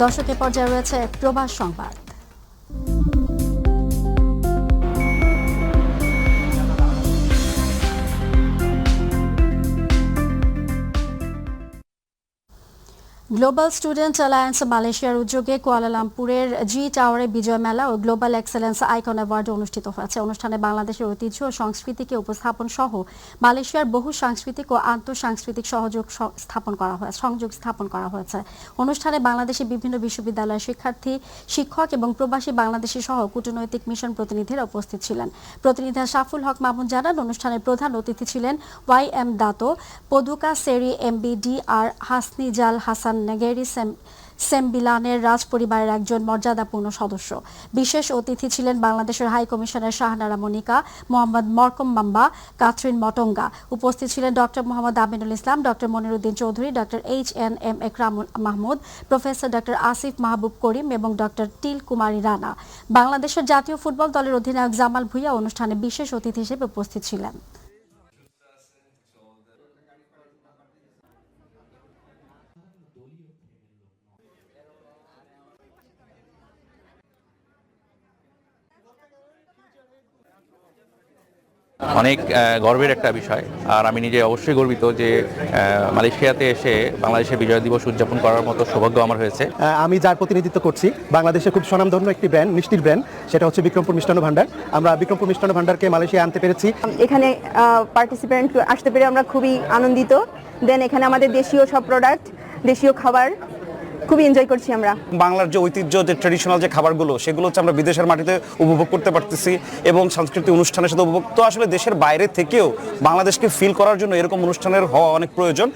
দর্শকের পর্যায়ে রয়েছে প্রবাস সংবাদ। গ্লোবাল স্টুডেন্ট অ্যালায়েন্স মালয়েশিয়ার উদ্যোগে কুয়ালালামপুরের জি টাওয়ারে বিজয় মেলা ও গ্লোবাল এক্সেলেন্স আইকন অ্যাওয়ার্ড অনুষ্ঠিত হয়েছে। অনুষ্ঠানে বাংলাদেশের ঐতিহ্য ও সংস্কৃতিকে উপস্থাপন সহ মালয়েশিয়ার বহু সাংস্কৃতিক ও আন্তঃসাংস্কৃতিক সংযোগ স্থাপন করা হয়েছে। অনুষ্ঠানে বাংলাদেশের বিভিন্ন বিশ্ববিদ্যালয়ের শিক্ষার্থী, শিক্ষক এবং প্রবাসী বাংলাদেশি সহ কূটনৈতিক মিশন প্রতিনিধিরা উপস্থিত ছিলেন। প্রতিনিধি শাফুল হক মামুন জানান, অনুষ্ঠানের প্রধান অতিথি ছিলেন YM দাতো, পদুকা সেরি MBDR হাসনি জাল হাসান নেগেরি সেমবিলানের রাজ পরিবারের একজন মর্যাদাপূর্ণ সদস্য। বিশেষ অতিথি ছিলেন বাংলাদেশের হাই কমিশনার শাহনারা মনিকা, মোহাম্মদ মরকম মাম্বা, কাথরিন মটঙ্গা। উপস্থিত ছিলেন doctor Mohammad Aminul Islam, doctor Moniruddin Chowdhury, doctor HNM Ekram Mahmud, professor doctor Asif Mahbub Karim এবং ডক্টর টিল কুমারী রানা। বাংলাদেশের জাতীয় ফুটবল দলের অধিনায়ক জামাল ভুঁইয়া অনুষ্ঠানে বিশেষ অতিথি হিসেবে উপস্থিত ছিলেন। অনেক গর্বের একটা বিষয়, আর আমি নিজে অবশ্যই গর্বিত যে মালয়েশিয়াতে এসে বাংলাদেশের বিজয় দিবস উদযাপন করার মতো সৌভাগ্য আমার হয়েছে। আমি যার প্রতিনিধিত্ব করছি বাংলাদেশের খুব স্বনামধন্য একটি ব্র্যান্ড, মিষ্টির ব্র্যান্ড, সেটা হচ্ছে বিক্রমপুর মিষ্টান্ন ভান্ডার। আমরা বিক্রমপুর মিষ্টান্ন ভান্ডারকে মালয়েশিয়া আনতে পেরেছি। এখানে পার্টিসিপেন্ট আসতে পেরে আমরা খুবই আনন্দিত। দেন এখানে আমাদের দেশীয় সব প্রোডাক্ট, দেশীয় খাবার খুবই এনজয় করছি আমরা। বাংলার যে ঐতিহ্য, যে ট্রেডিশনাল যে খাবারগুলো, সেগুলো হচ্ছে আমরা বিদেশের মাটিতে উপভোগ করতে পারতেছি এবং সাংস্কৃতিক অনুষ্ঠানের সাথে উপভোগ। তো আসলে দেশের বাইরে থেকেও বাংলাদেশকে ফিল করার জন্য এরকম অনুষ্ঠানের হওয়া অনেক প্রয়োজন।